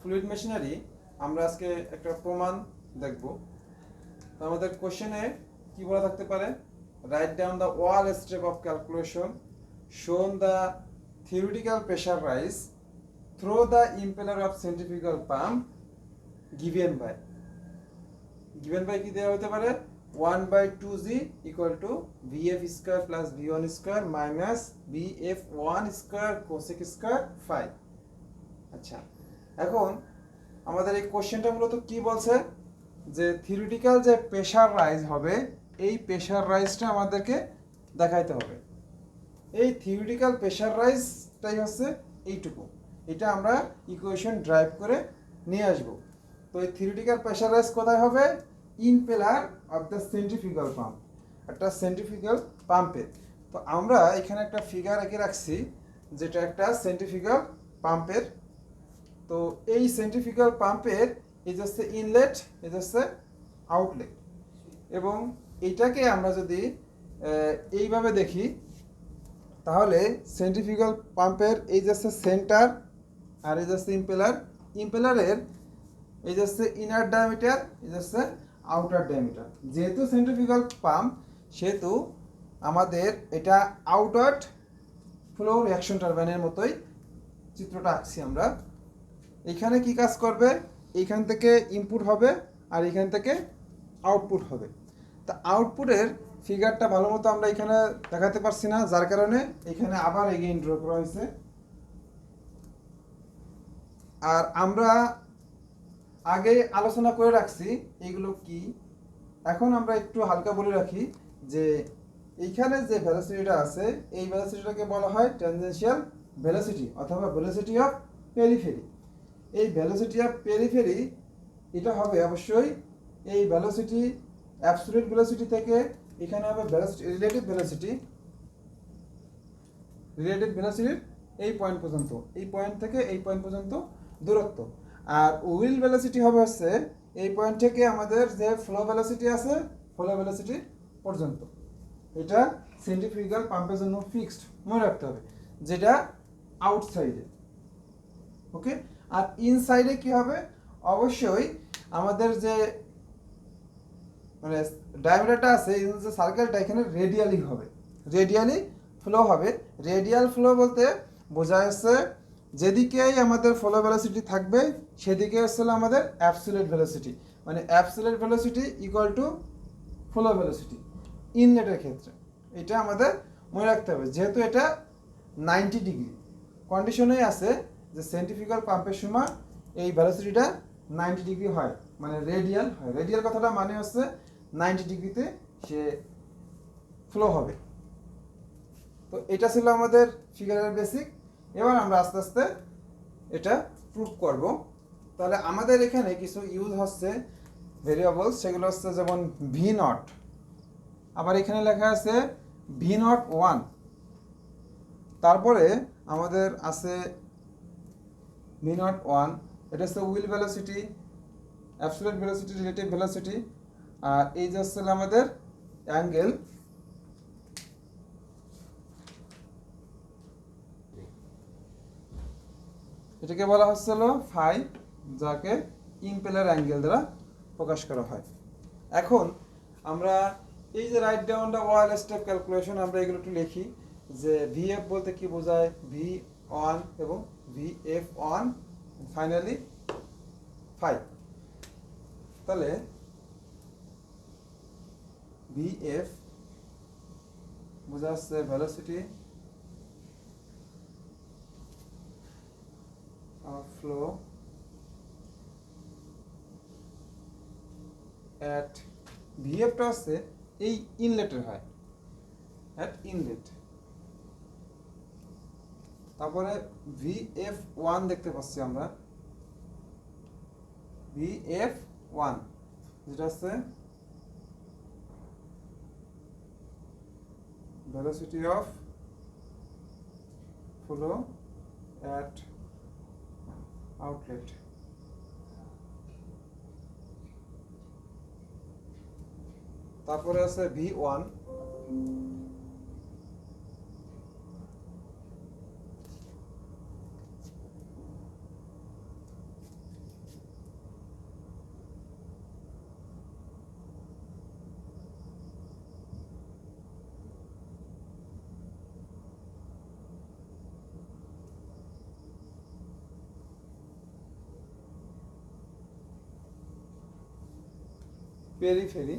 Fluid machinery আমরা আজকে একটা প্রমাণ দেখব। তো আমাদের কোশ্চেনে কি বলা থাকতে পারে, write down the wall step of calculation shown the theoretical pressure rise through the impeller of centrifugal pump given by কি দেওয়া হতে পারে 1/2g equal to vf square plus v1 square minus vf1 square cosec square phi. আচ্ছা, এখন আমাদের এই কোশ্চেনটা মূলত কি বলছে, যে থিওরিটিক্যাল যে প্রেশার রাইজ হবে এই প্রেশার রাইজটা আমাদেরকে দেখাইতে হবে। এই থিওরিটিক্যাল প্রেশার রাইজটাই হচ্ছে এইটুকু, এটা আমরা ইকুয়েশন ড্রাইভ করে নিয়ে আসব। তো এই থিওরিটিক্যাল প্রেশার রাইজ কোথায় হবে? Impeller of the centrifugal pump, একটা সেন্ট্রিফিউগাল পাম্পের। তো আমরা এখানে একটা ফিগার এঁকে রাখছি যেটা একটা সেন্ট্রিফিউগাল পাম্পের। তো এই সেন্ট্রিফিউগাল পাম্পের এই হচ্ছে ইনলেট, এই হচ্ছে আউটলেট, এবং এইটাকে আমরা যদি এইভাবে দেখি তাহলে সেন্ট্রিফিউগাল পাম্পের এই যাচ্ছে সেন্টার আর এই যাচ্ছে ইম্পেলারের এই যাচ্ছে ইনার ডায়ামিটার, এই যাচ্ছে আউটার ডায়ামিটার। যেহেতু সেন্ট্রিফিউগাল পাম্প সেহেতু আমাদের এটা আউটওয়ার্ড ফ্লো রিঅ্যাকশন টারবাইনের মতোই চিত্রটা আঁকছি আমরা। এইখানে কি কাজ করবে, এইখান থেকে ইনপুট হবে আর এইখান থেকে আউটপুট হবে। তা আউটপুটের ফিগারটা ভালো মতো আমরা এখানে দেখাতে পারছি না, যার কারণে এখানে আবার এগেইন ড্র করা হয়েছে। আর আমরা আগে আলোচনা করে রাখছি এইগুলো কি। এখন আমরা একটু হালকা বলে রাখি যে এইখানে যে ভেলোসিটিটা আছে এই ভেলোসিটিটাকে বলা হয় ট্যানজেনশিয়াল ভেলোসিটি অথবা ভেলোসিটি অফ পেরিফেরি। এই ভেলোসিটি অফ পেরিফেরি এটা হবে অবশ্যই এই ভেলোসিটি অ্যাবসলিউট ভেলোসিটি থেকে এখানে হবে রিলেটিভ ভেলোসিটির এই পয়েন্ট পর্যন্ত, এই পয়েন্ট থেকে এই পয়েন্ট পর্যন্ত দূরত্ব। আর উইল ভেলোসিটি হবে হচ্ছে এই পয়েন্ট থেকে আমাদের যে ফ্লো ভেলোসিটি আছে ফ্লো ভেলোসিটি পর্যন্ত। এটা সেন্ট্রিফিউগাল পাম্পের জন্য ফিক্সড, মনে রাখতে হবে, যেটা আউটসাইডে। ওকে, আর ইনসাইডে কি হবে, অবশ্যই আমাদের যে মানে ডায়ামিটারটা আছে এই যে সার্কেলটা এখানে রেডিয়ালি হবে, রেডিয়ালি ফ্লো হবে। রেডিয়াল ফ্লো বলতে বোঝা যাচ্ছে যেদিকেই আমাদের ফ্লো ভেলোসিটি থাকবে সেদিকে আসলে আমাদের অ্যাবসলিউট ভেলোসিটি, মানে absolute velocity equal to flow velocity ইনলেটের ক্ষেত্রে। এটা আমাদের মনে রাখতে হবে, যেহেতু এটা 90 ডিগ্রি কন্ডিশনেই আছে যে সেন্ট্রিফিউগাল পাম্পের সময় এই ভেলোসিটিটা 90 ডিগ্রি হয়, মানে রেডিয়াল হয়। রেডিয়াল কথাটা মানে হচ্ছে 90 ডিগ্রিতে সে ফ্লো হবে। তো এটা ছিল আমাদের ফিগারের বেসিক। এবার আমরা আস্তে আস্তে এটা প্রুভ করব। তাহলে আমাদের এখানে কিছু ইউজ হচ্ছে ভেরিয়েবলস, সেগুলো হচ্ছে যেমন ভি নট, আবার এখানে লেখা আছে ভি নট 1, তারপরে আমাদের আছে ভি নট 1, এটা হচ্ছে whirl velocity, absolute velocity, relative velocity, আর এই যে হচ্ছে আমাদের অ্যাঙ্গেল। এটাকে বলা হচ্ছিল ফাই, যাকে ইম্পেলার অ্যাঙ্গেল দ্বারা প্রকাশ করা হয়। এখন আমরা এই যে right down the wall step calculation, আমরা এগুলো একটু লিখি যে ভিএফ বলতে কি বোঝায়, V1 এবং VF1, ফাইনালি ফাই। তাহলে VF বোঝা যাচ্ছে ভেলোসিটি ফ্লো অ্যাট, ভিএফটা হচ্ছে এই ইনলেটের হয়, অ্যাট ইনলেট। তারপরে VF1 দেখতে পাচ্ছি আমরা, VF1 যেটা হচ্ছে velocity of flow at outlet. তারপরে আছে V1, পেরিফেরি,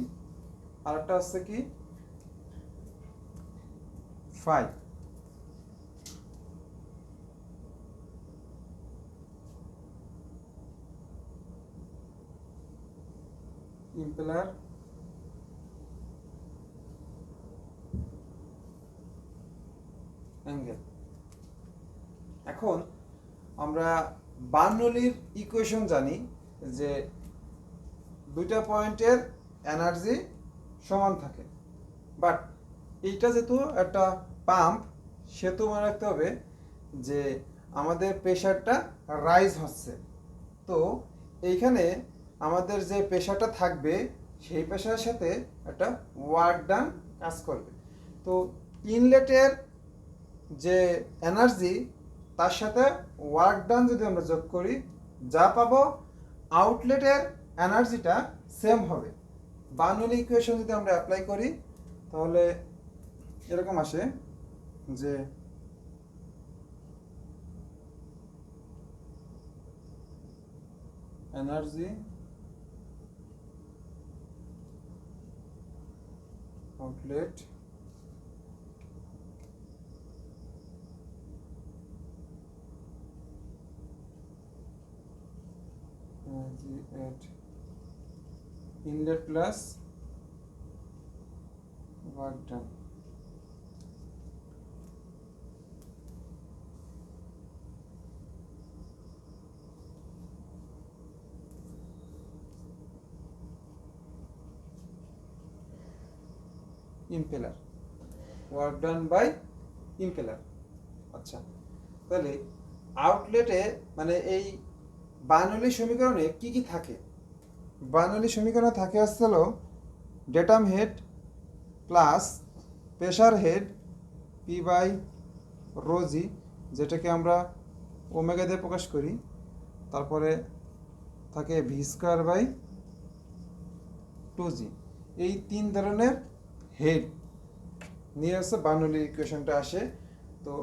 আর একটা হচ্ছে কি ফাই। Impeller angle. এখন আমরা বার্নৌলির ইকুয়েশন জানি যে দুইটা পয়েন্টের এনার্জি সমান থাকে, বাট এইটা যেহেতু একটা পাম্প, সেহেতু মনে রাখতে হবে যে আমাদের প্রেশারটা রাইজ হচ্ছে। তো এইখানে আমাদের যে প্রেশারটা থাকবে সেই প্রেশারের সাথে একটা ওয়ার্ক ডান কাজ করবে। তো ইনলেটের যে এনার্জি তার সাথে ওয়ার্ক ডান যদি আমরা যোগ করি, যা পাবো আউটলেটের এনার্জিটা সেম হবে। বার্নৌলি ইকুয়েশন যদি আমরা অ্যাপ্লাই করি তাহলে এরকম আসে যে energy outlet energy at inlet plus work done. Impeller, work done by impeller. আচ্ছা, তাহলে আউটলেটে মানে এই বার্নৌলি সমীকরণে কি কি থাকে? বার্নৌলি সমীকরণে থাকে হচ্ছে হলো datum head plus pressure head P by rho G, যেটাকে আমরা ওমেগা দিয়ে প্রকাশ করি। তারপরে থাকে ভি স্কোয়ার বাই 2g। এই তিন ধরনের হেড নিয়ে আসছে বার্নৌলি ইকুয়েশনটা আসে। তো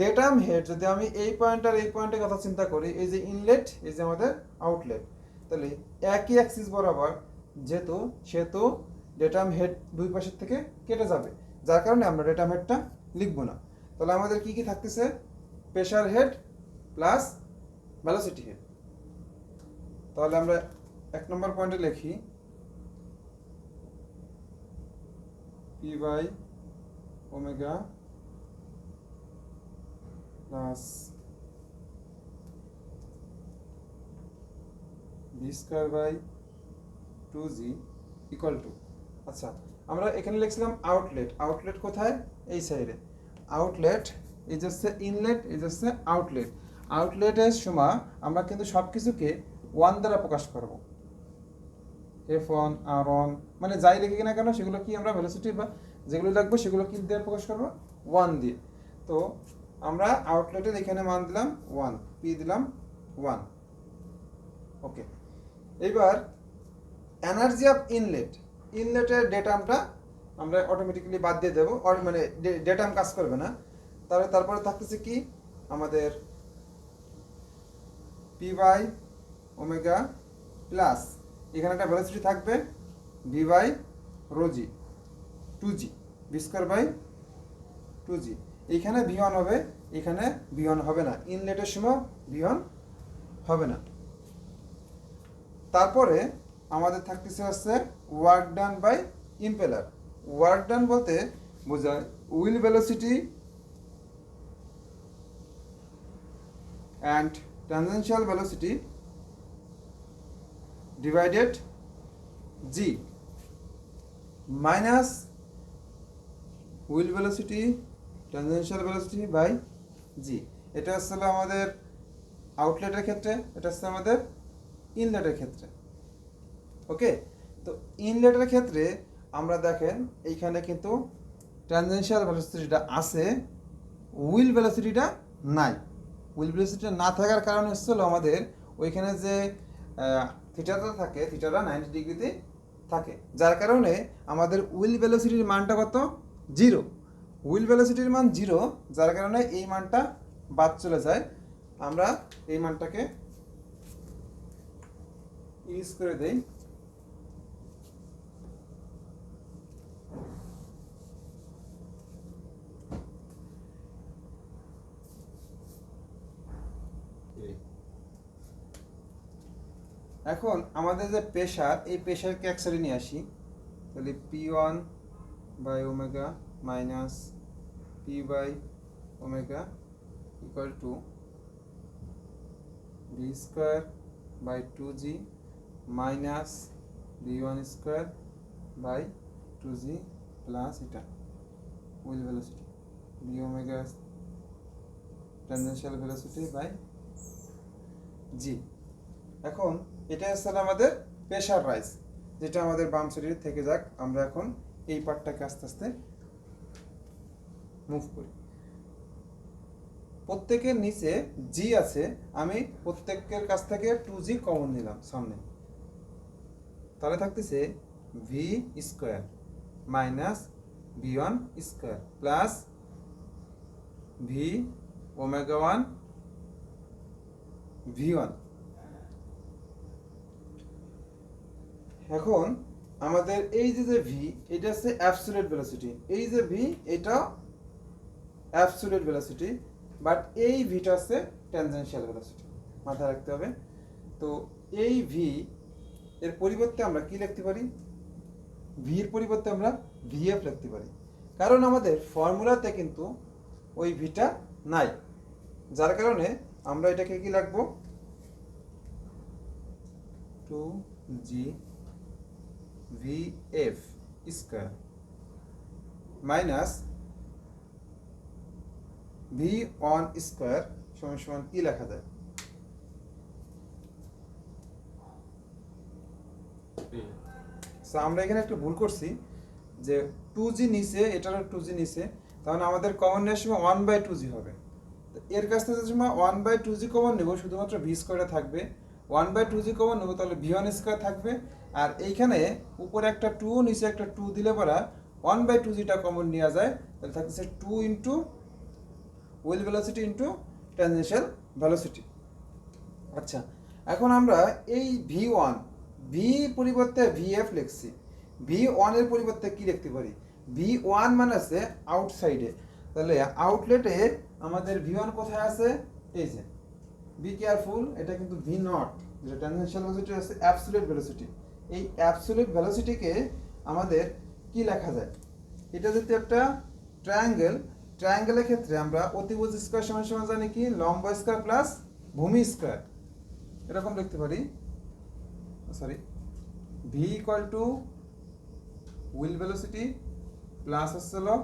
ডেটাম হেড যদি আমি এই পয়েন্ট আর এই পয়েন্টের কথা চিন্তা করি, এই যে ইনলেট, এই যে আমাদের আউটলেট, তাহলে একই অ্যাক্সিস বরাবর যেহেতু, সেহেতু ডেটাম হেড দুই পাশের থেকে কেটে যাবে, যার কারণে আমরা ডেটাম হেডটা লিখব না। তাহলে আমাদের কি কি থাকতেছে? Pressure head plus velocity head. তাহলে আমরা 1 নম্বর পয়েন্টে লিখি P by omega plus V square by 2g equal to, আচ্ছা আমরা এখানে লিখছিলাম আউটলেট। আউটলেট কোথায়? এই সাইডে। আউটলেট এই যে হচ্ছে ইনলেট, এই যে হচ্ছে আউটলেট। আউটলেটের সময় আমরা কিন্তু সব কিছুকে 1 দ্বারা প্রকাশ করব। F1 R1 মানে যাই লিখি না কেন সেগুলো কি আমরা ভেলোসিটি বা যেগুলো লাগবে সেগুলো কি দিয়ে প্রকাশ করব? 1 দিয়ে। তো আমরা আউটলেটের এখানে মান দিলাম 1, পি দিলাম 1। ওকে, এবার এনার্জি অফ ইনলেট, ইনলেটের ডেটামটা আমরা অটোমেটিক্যালি বাদ দিয়ে দেবো, মানে ডেটাম কাজ করবে না। তারপরে থাকতেছে কি আমাদের পি বাই ওমেগা প্লাস এখানে একটা ভেলোসিটি থাকবে ভি বাই রোজি 2g, V square by 2g। এইখানে ভি1 হবে, এখানে ভি1 হবে না, ইনলেটের সময় ভি1 হবে না। তারপরে আমাদের থাকতেছে হচ্ছে work done by impeller. Work done বলতে বোঝায় whirl velocity and tangential velocity divided G minus whirl velocity tangential velocity by G. এটা হচ্ছে আমাদের আউটলেটের ক্ষেত্রে, এটা হচ্ছে আমাদের ইনলেটের ক্ষেত্রে। ওকে, তো ইনলেটের ক্ষেত্রে আমরা দেখেন এইখানে কিন্তু ট্যানজেনশিয়াল ভেলোসিটিটা আছে, উইল ভেলোসিটিটা নাই। উইল ভেলোসিটিটা না থাকার কারণ হচ্ছিল আমাদের ওইখানে যে থিটাটা থাকে, থিটাটা 90 ডিগ্রিতে থাকে, যার কারণে আমাদের উইল ভেলোসিটির মানটা কত? 0। উইল ভেলোসিটির মান 0, যার কারণে এই মানটা বাদ চলে যায়। আমরা এই মানটাকে ইউজ করে দেই এখন আমাদের যে প্রেশার, এই প্রেশারকে এক সাইডে নিয়ে আসি, তাহলে P1 by omega minus P by omega equal to V square by 2G minus V1 square by 2G plus এটা whirl velocity V omega tangential velocity by G। এখন এটা হচ্ছে আমাদের প্রেশার রাইজ, যেটা আমাদের বাম সাইডে থেকে যাক। আমরা এখন এই পার্টটাকে আস্তে আস্তে মুভ করি। প্রত্যেকের নিচে জি আছে, আমি প্রত্যেকের কাছ থেকে 2G কমন নিলাম সামনে, তাহলে থাকতেছে V square minus V1 square plus V omega 1 V1। এখন আমাদের এই যে ভি, এটা হচ্ছে অ্যাবসলিউট ভেলোসিটি, এই যে ভি এটা অ্যাবসলিউট ভেলোসিটি, বাট এই ভিটা হচ্ছে ট্যানজেনশিয়াল ভেলোসিটি, মাথায় রাখতে হবে। তো এই ভি এর পরিবর্তে আমরা কি লিখতে পারি? ভি এর পরিবর্তে আমরা ভিএফ লিখতে পারি, কারণ আমাদের ফর্মুলাতে কিন্তু ওই ভিটা নাই, যার কারণে আমরা এটাকে কি লিখবো? 2G VF square minus V1 square সমান সমান কি লেখা যায়? আমরা এখানে একটা ভুল করছি যে 2G নিচে, এটারও 2G নিচে, তাহলে আমাদের কমন নেওয়ার সময় 1/2G হবে। এর কাছ থেকে সময় 1/2G কমন নেব, শুধুমাত্র ভি স্কোয়ারে থাকবে। 1/2G কমন নেব, তাহলে V1 স্কোয়ার থাকবে। আর এইখানে উপরে একটা 2, নিচে একটা 2 দিলে পরা 1/2Gটা কমন নেওয়া যায়, তাহলে থাকতেছে 2 into will velocity into tangential velocity. আচ্ছা, এখন আমরা এই V1 ভি পরিবর্তে VF লিখছি, V1 এর পরিবর্তে কি লিখতে পারি? V1 মানে আছে আউটসাইডে, তাহলে আউটলেটে আমাদের V1 কোথায় আছে? এই যে, বি কেয়ারফুল, এটা কিন্তু V0, যেটা ট্যানজেনশিয়াল ভেলোসিটি আছে অ্যাবসলিউট ভেলোসিটি। এই অ্যাবসলিউট ভেলোসিটিকে আমাদের কি লেখা যায়? এটা যদি একটা ট্রায়াঙ্গেল, ট্রায়াঙ্গেলের ক্ষেত্রে আমরা অতিভুজ স্কয়ার সমান সমান জানি কি? লম্ব স্কয়ার প্লাস ভূমি স্কয়ার, এরকম লিখতে পারি। Sorry, V equal to will velocity plus হচ্ছে হলো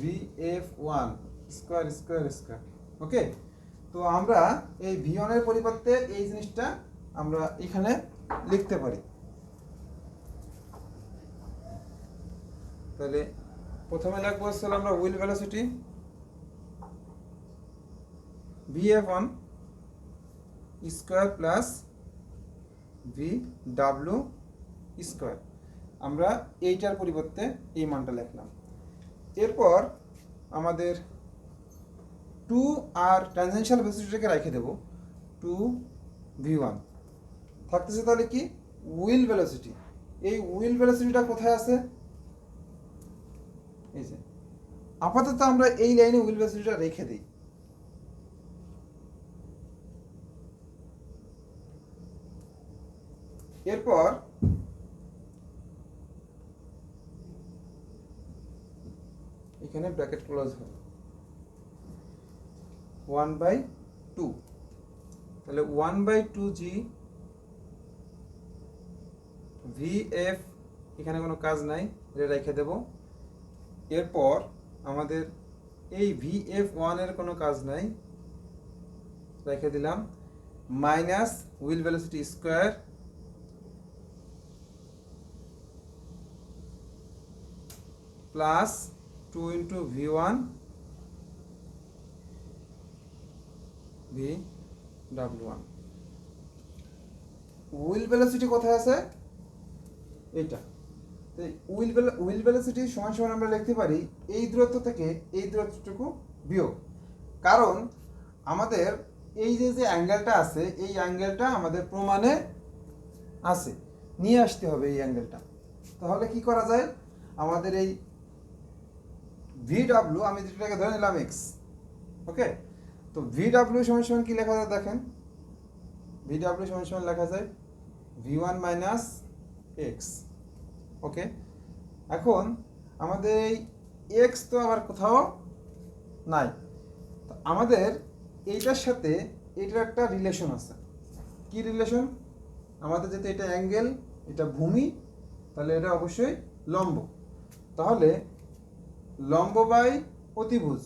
VF1 স্কয়ার স্কয়ার স্কয়ার। ওকে, তো আমরা এই V1 এর পরিবর্তে এই জিনিসটা আমরা এখানে লিখতে পারি। তাহলে প্রথমে লিখবো হচ্ছে আমরা will velocity VF1 square plus VW square, আমরা এইটার পরিবর্তে এই মানটা লিখলাম। এরপর আমাদের 2 আর ট্যানজেনশিয়াল ভেলোসিটিটাকে রেখে দেব, 2V1 থাকতেছে। তাহলে কি? Will velocity. এই উইল ভেলোসিটিটা কোথায় আছে? এই যে, আপাতত আমরা এই লাইনে উইল ভেলোসিটিটা রেখে দিই। এরপর এখানে ব্র্যাকেট ক্লোজ হবে 1/2, তাহলে 1/2G VF, এখানে কোনো কাজ নাই, এটা রেখে দেব। এরপর আমাদের এই VF1 এর কোনো কাজ নাই, রেখে দিলাম, minus whirl velocity square plus 2 into V1 VW1। Will velocity কোথায় আছে? এইটা। উইল ভেলোসিটি সমান সমান আমরা লিখতে পারি এই দূরত্ব থেকে এই দূরত্বটুকু বিয়োগ, কারণ আমাদের এই যে অ্যাঙ্গেলটা আছে, এই অ্যাঙ্গেলটা আমাদের প্রমাণে আছে, নিয়ে আসতে হবে এই অ্যাঙ্গেলটা। তাহলে কি করা যায়? আমাদের এই VW, আমি যেটাকে ধরে নিলাম X, ওকে, তো VW সমান সমান কি লেখা যায় দেখেন? VW সমান সমান লেখা যায় V1 মাইনাস এক্স। ওকে, এখন আমাদের এই এক্স তো আবার কোথাও নাই, তো আমাদের এইটার সাথে এটার একটা রিলেশন আছে। কি রিলেশন? আমাদের যেহেতু এটা অ্যাঙ্গেল, এটা ভূমি, তাহলে এটা অবশ্যই লম্ব। তাহলে লম্ব বাই অতিভুজ,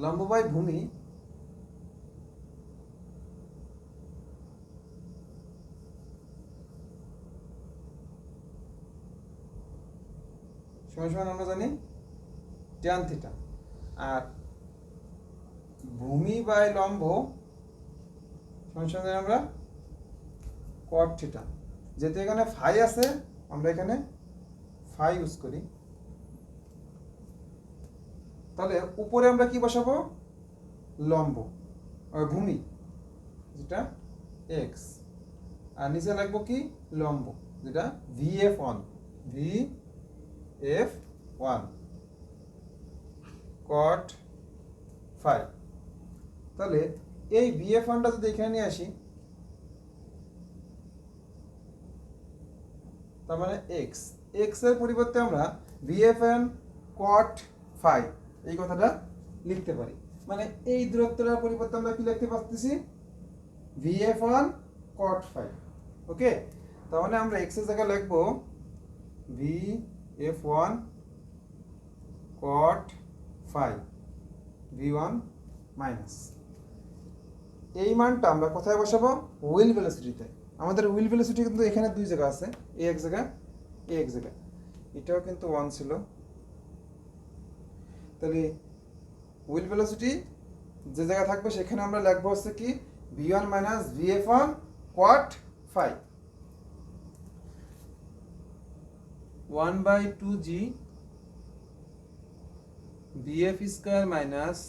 লম্ব বাই ভূমি সমান সমান আমরা জানি ট্যান থিটা, আর ভূমি বাই লম্ব সমান সমান জানি আমরা কট থিটা। যেহেতু এখানে ফাই আছে, আমরা এখানে ফাই ইউজ করি। তাহলে উপরে আমরা কি বসাবো? লম্ব ভূমি, যেটা এক্স, আর নিচে লাগবো কি? লম্ব, যেটা VF1 cot ফাই। তাহলে এই VF1টা যদি এখানে নিয়ে আসি, তার মানে এক্স এর পরিবর্তে আমরা VF1 cot ফাই এই কথাটা লিখতে পারি। মানে এই দূরত্বটার পরিবর্তে আমরা কি লিখতে পারতেছি? VF1 cot phi. ওকে, তার মানে আমরা এক্স এর জায়গায় লিখবো VF1 cot phi V1 minus. এই মানটা আমরা কোথায় বসাবো? হুইল ভেলোসিটিতে। আমাদের হুইল ভেলোসিটি কিন্তু এখানে দুই জায়গা আছে, এ এক জায়গা, এ এক জায়গা। এটাও কিন্তু 1 ছিল। তাহলে হুইল ভেলোসিটি যে জায়গা থাকবে সেখানে আমরা লিখবো হচ্ছে কি? V1 minus VF1 cot phi 1/2g BF square minus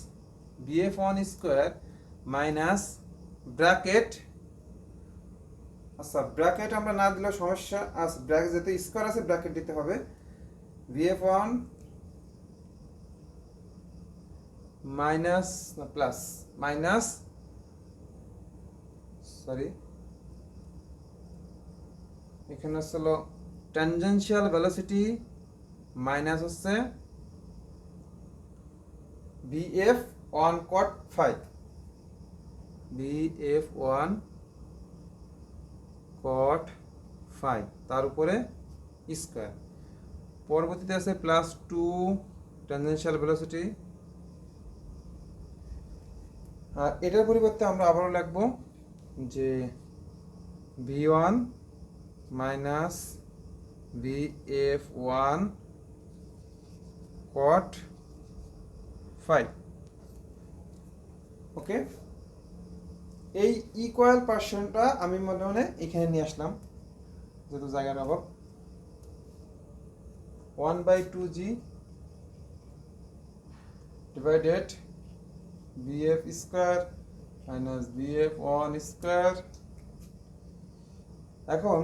BF1 square minus bracket. আচ্ছা, ব্র্যাকেট আমরা না দিলেও সমস্যা আছে, ব্র্যাকেট যেতে স্কয়ার আছে ব্র্যাকেট দিতে হবে। VF1 মাইনাস না প্লাস মাইনাস, সরি এখানে হলো ট্যানজেনশিয়াল ভেলোসিটি মাইনাস হচ্ছে BF1 cot phi BF1 cot phi তার উপরে স্কয়ার। পরবর্তীতে আছে +2 ট্যানজেনশিয়াল ভেলোসিটি, আর এটার পরিবর্তে আমরা আবারও লিখবো যে V1 minus VF1 cot phi. ওকে, এই ইকুয়াল পার্সনটা আমি মনে মনে এখানে নিয়ে আসলাম যেহেতু জায়গার অভাব। 1/2g divided BF square minus BF1 square. এখন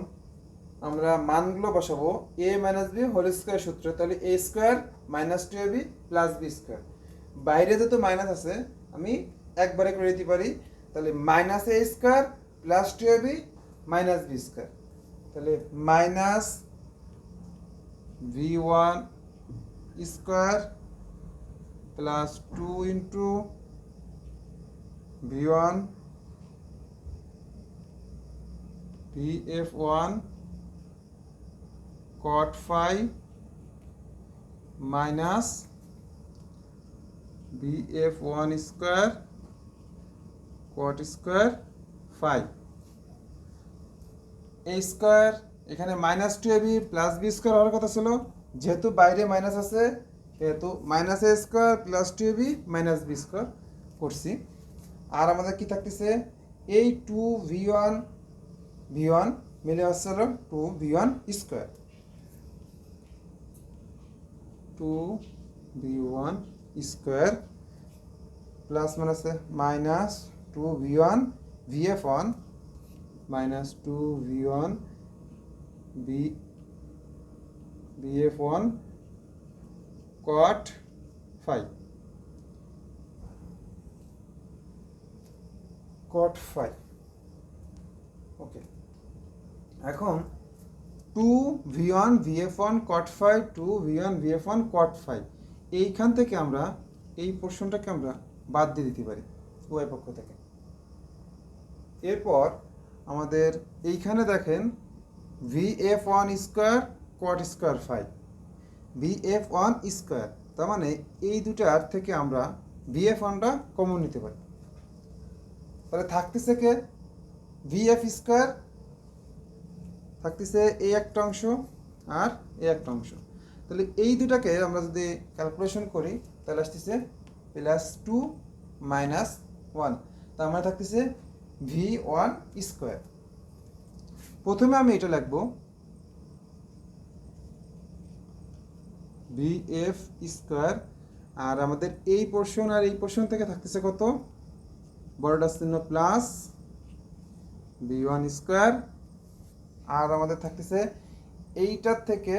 আমরা মানগুলো বসাবো a minus b whole square সূত্র। তাহলে a square minus 2ab plus b square. বাইরে যেহেতু মাইনাস আছে আমি একবারে করে দিতে পারি। তাহলে minus a square plus 2ab minus b square. তাহলে minus V1 square plus 2 into V1 VF1 cot phi minus BF1 square cot square phi. a square এখানে minus 2ab plus b square হওয়ার কথা ছিল, যেহেতু বাইরে মাইনাস আছে সেহেতু minus a square plus 2ab minus b square করছি। আর আমাদের কি থাকতেছে? এই 2V1 মিলে আসছে হলো 2V1 square, 2V1 square plus আছে minus 2V1 VF1 minus 2V1 BF1 cot phi. cot phi। Okay, এখন 2 v1 vf1 cot phi 2 v1 vf1 cot phi এইখান থেকে আমরা এই পোর্শনটাকে আমরা বাদ দিয়ে দিতে পারি উভয় পক্ষ থেকে। এরপর আমাদের এইখানে দেখেন vf1 square cot square phi vf1 square, তার মানে এই দুটার থেকে আমরা vf1টা কমন নিতে পারি। তাহলে থাকতেছে কে vf স্কোয়ার, থাকতেছে এই একটা অংশ আর এই একটা অংশ। তাহলে এই দুটাকে আমরা যদি ক্যালকুলেশন করি তাহলে আসতেছে +2 - 1, তার মানে থাকতেছে v1 স্কোয়ার। প্রথমে আমি এটা লিখব vf স্কোয়ার, আর আমাদের এই পোর্শন আর এই পোর্শন থেকে থাকতেছে কত, বড়টা চিহ্ন প্লাস v1 স্কোয়ার, আর আমাদের থাকতেছে এইটার থেকে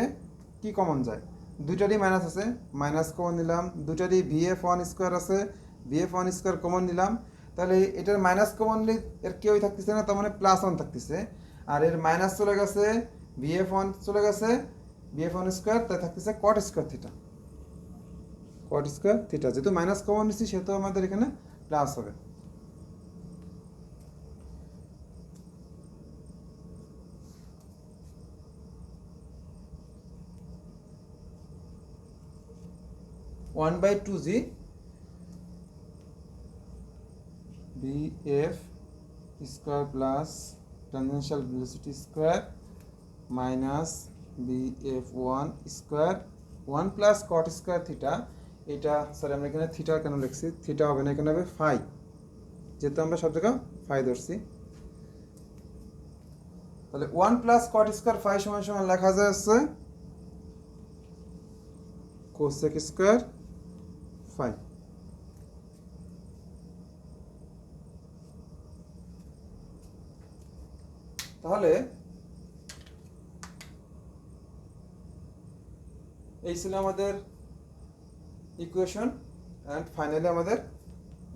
কি কমন যায়, দুইটারই মাইনাস আছে, মাইনাস কমন নিলাম, দুটারই vf1 স্কোয়ার আছে, vf1 স্কোয়ার কমন নিলাম। তাহলে এটার মাইনাস কমন নিলে এর কেউই থাকতেছে না, তার মানে +1 থাকতেছে, আর এর মাইনাস চলে গেছে, vf1 চলে গেছে, vf1 স্কোয়ার, তাই থাকতেছে cot square theta, cot square theta. যেহেতু মাইনাস কমন নিচ্ছি সেহেতু আমাদের এখানে প্লাস হবে। One by two G bf square plus tangential velocity square minus bf1 square 1 plus cot square theta. এটা সরি আমরা এখানে থিটা কেন লিখছি, থিটা হবে না, এখানে হবে ফাই, যেহেতু আমরা সব জায়গায় ফাই ধরছি। তাহলে 1 প্লাস cot স্কোয়ার ফাই সমান সমান লেখা যাচ্ছে কোসেক স্কোয়ার ফাই। তাহলে এই ছিল আমাদের ইকুয়েশন, অ্যান্ড ফাইনালি আমাদের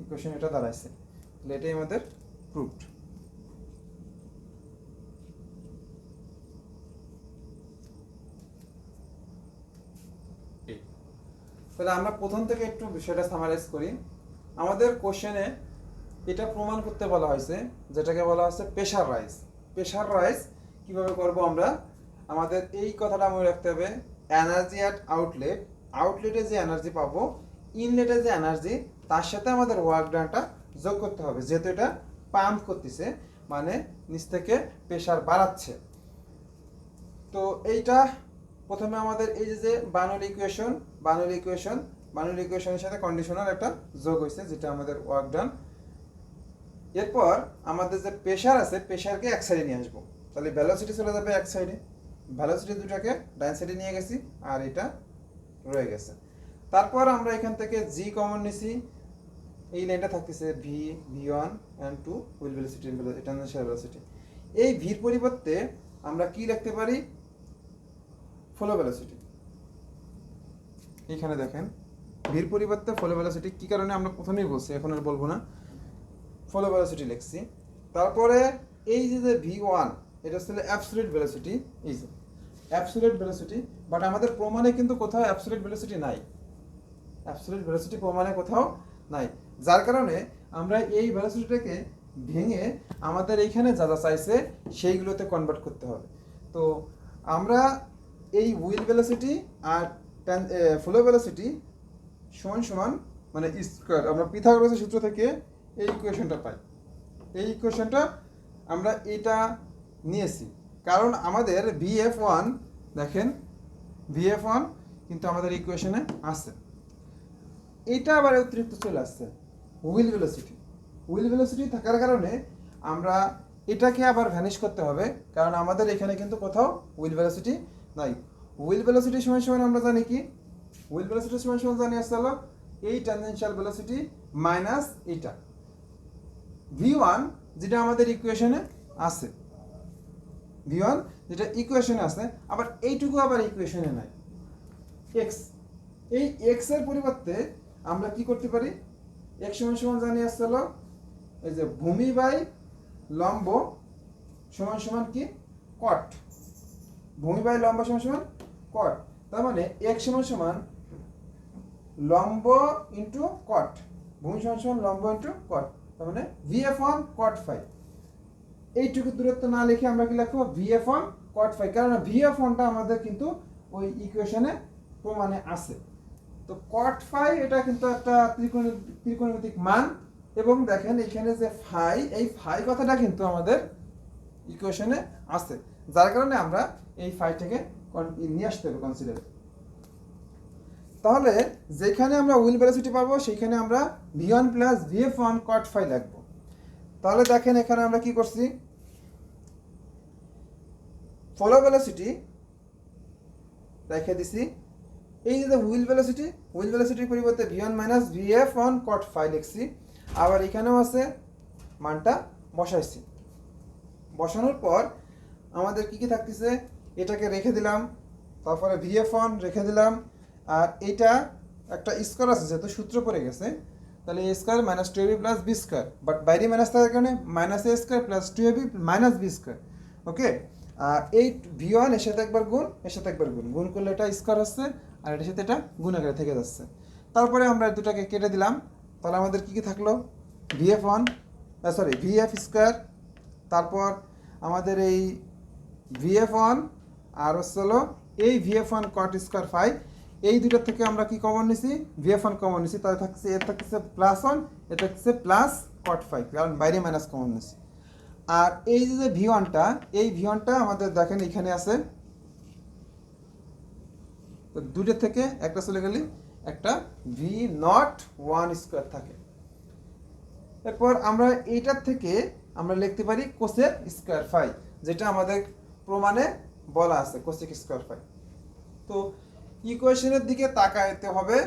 ইকুয়েশন এটা দাঁড়াইছে। তাহলে এটাই আমাদের প্রুফড। তাহলে আমরা প্রথম থেকে একটু বিষয়টা সামারাইজ করি। আমাদের কোশ্চেনে এটা প্রমাণ করতে বলা হয়েছে, যেটাকে বলা হচ্ছে প্রেশার রাইজ। প্রেশার রাইজ কীভাবে করব আমরা, আমাদের এই কথাটা মনে রাখতে হবে, এনার্জি অ্যাট আউটলেট, আউটলেটে যে এনার্জি পাবো, ইনলেটে যে এনার্জি, তার সাথে আমাদের ওয়ার্ক ডানটা যোগ করতে হবে। যেহেতু এটা পাম্প করতেছে, মানে নিচ থেকে প্রেশার বাড়াচ্ছে। তো এইটা প্রথমে আমাদের এই যে বার্নৌলি ইকুয়েশনের সাথে কন্ডিশনাল একটা যোগ হয়েছে, যেটা আমাদের ওয়ার্ক ডান। এরপর আমাদের যে প্রেশার আছে, প্রেশারকে এক সাইডে নিয়ে আসবো। তাহলে ভেলোসিটি চলে যাবে এক সাইডে, ভেলোসিটি দুটাকে ডান সাইডে নিয়ে গেছি, আর এটা রয়ে গেছে। তারপর আমরা এখান থেকে জি কমন নিছি, এই লাইনটা থাকতেছে v1 and 2 wheel velocity, tangential velocity. এই ভির পরিবর্তে আমরা কি লিখতে পারি, ফ্লো ভেলোসিটি। এখানে দেখেন ভির পরিবর্তে ফ্লো ভেলোসিটি, কি কারণে আমরা প্রথমেই বলছি, এখন আর বলবো না, ফ্লো ভেলোসিটি লিখছি। তারপরে এই যে v1, এটা হচ্ছে অ্যাবসলিউট ভেলোসিটি, এই যে অ্যাবসলিউট ভেলোসিটি, বাট আমাদের প্রমাণে কিন্তু কোথাও অ্যাবসলিউট ভেলোসিটি নাই, অ্যাবসলিউট ভেলোসিটি প্রমাণে কোথাও নাই, যার কারণে আমরা এই ভেলোসিটিটাকে ভেঙে আমাদের এইখানে যা যা চাইছে সেইগুলোতে কনভার্ট করতে হবে। তো আমরা এই হুইল ভেলোসিটি আর ফ্লো ভেলোসিটি সমান সমান মানে স্কোয়ার, আমরা পিথাগোরাসের সূত্র থেকে এই ইকুয়েশনটা পাই। এই ইকুয়েশনটা আমরা এটা নিয়েছি, কারণ আমাদের vf1 দেখেন, vf1 কিন্তু আমাদের ইকুয়েশনে আছে। এটা আবার অতিরিক্ত চলে আসছে হুইল ভেলোসিটি। হুইল ভেলোসিটি থাকার কারণে আমরা এটাকে আবার ভ্যানিশ করতে হবে, কারণ আমাদের এখানে কিন্তু কোথাও হুইল ভেলোসিটি নাই। হুইল ভেলোসিটি সমান সমান আমরা জানি কি, হুইল ভেলোসিটি সমান সমান জানি আসলে হলো এই ট্যানজেনশিয়াল ভেলোসিটি মাইনাস এটা v1, যেটা আমাদের ইকুয়েশনে আছে, v1 যেটা ইকুয়েশনে আছে, আবার এইটুকু আবার ইকুয়েশনে নাই, x। এই x এর পরিবর্তে আমরা কি করতে পারি, x সমান সমান জানি আসলে হলো এই যে ভূমি বাই লম্ব সমান সমান কি কট, ভূমি বাই লম্ব সমান সমান কট, তার মানে x সমান সমান লম্ব ইন্টু কট, ভূমি সমান সমান লম্ব ইন্টু কট, তার মানে VF1 cot phi। এইটুকু দূরত্ব না লিখে আমরা কি লিখবো VF1 cot phi, কারণ VF1টা আমাদের কিন্তু ওই ইকুয়েশনে প্রমাণে আছে। তো cot phi এটা কিন্তু একটা ত্রিকোণমিতিক মান, এবং দেখেন এখানে যে ফাই, এই ফাই কথাটা কিন্তু আমাদের ইকুয়েশনে আছে, যার কারণে আমরা এই ফাইটাকে নিয়ে আসতে হবে কনসিডারে। তাহলে যেখানে আমরা উইল ভেলোসিটি পাবো সেখানে আমরা V1 plus VF1 cot phi লিখব। তাহলে দেখেন এখানে আমরা কি করছি, ফলো ভেলোসিটি রেখে দিছি, এই যে উইল ভেলোসিটির পরিবর্তে V1 minus VF1 cot phi লিখছি, আবার এখানেও আছে মানটা বসাইছি। বসানোর পর আমাদের কি কি থাকতেছে, এটাকে রেখে দিলাম, তারপরে VF1 রেখে দিলাম, আর এটা একটা স্কোয়ার আছে যেহেতু সূত্র পড়ে গেছে, তাহলে a square minus 2ab plus B square, but বাইরে মাইনাস থাকার কারণে minus a square plus 2ab minus B square. Okay, আর এই V1 এর সাথে একবার গুণ, এর সাথে একবার গুণ করলে এটা স্কোয়ার হচ্ছে, আর এটার সাথে এটা গুণ আকারে থেকে যাচ্ছে। তারপরে আমরা দুটাকে কেটে দিলাম, তাহলে আমাদের কি কি থাকলো VF স্কোয়ার, তারপর আমাদের এই VF1 আর হলো এই VF1 cot স্কোয়ার phi, এই দুটো থেকে আমরা কি কমন নিছি VF1 কমন নিছি, তাহলে থাকছে এর থাকছে +1, এটা থাকছে প্লাস cot phi, কারণ বাইরে মাইনাস কমন নিছি। আর এই যে V1টা, এই V1টা আমাদের দেখেন এখানে আছে, তো দুটো থেকে একটা চলে গেলে একটা V01 স্কোয়ার থাকে। এরপর আমরা এইটার থেকে আমরা লিখতে পারি কোসেক স্কোয়ার phi, যেটা আমাদের প্রমাণে বলা আছে কোসেক স্কোয়ার phi। তো ইকুয়েশনের দিকে তাকাইতে হবে,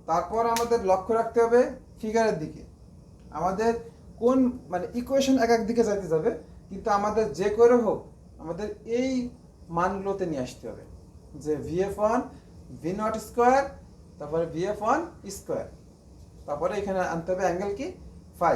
তারপর আমাদের লক্ষ্য রাখতে হবে ফিগারের দিকে। আমাদের কোন মানে ইকুয়েশন এক এক দিকে যাইতে যাবে, কিন্তু আমাদের যে করে হোক আমাদের এই মানগুলোতে নিয়ে আসতে হবে, যে VF1 V0 স্কোয়ার, তারপরে VF1 স্কোয়ার, তারপরে এখানে আনতে হবে অ্যাঙ্গেল কি phi।